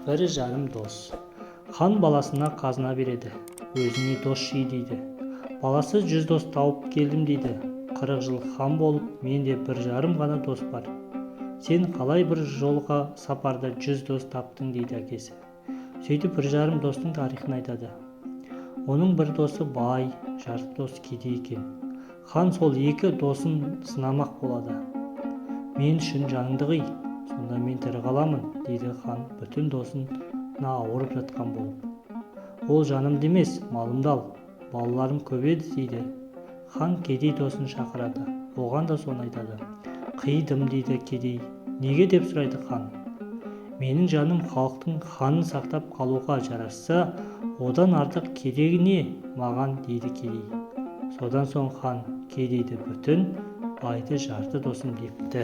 бір жарым дос. Хан баласына қазына береді, өзіне дос жи дейді. Баласы 100 дос тауып келдім дейді. 40 жыл хан болып, менде бір жарым ғана дос бар. Сен қалай бір жолға сапарда 100 дос таптың дейді әкесі. Сөйтіп бір жарым достың тарихын айтады. Оның бір досы бай, жарты дос кедей екен. Хан сол екі досын сынамақ болады. Мен үшін жаныңды қый, сонда мен тірі қаламын, дейді хан бүтін досына ауырып жатқан болып. Ол жанымды емес, малымды ал, балаларым көп еді дейді. Хан кедей досын шақырады, оған да соны айтады. Қидым дейді кедей. Неге деп сұрайды хан. Менің жаным халықтың ханын сақтап қалуға жарасса, одан артық керегі не маған дейді кедей. Содан соң хан кедейді бүтін, байды жарты досым депті.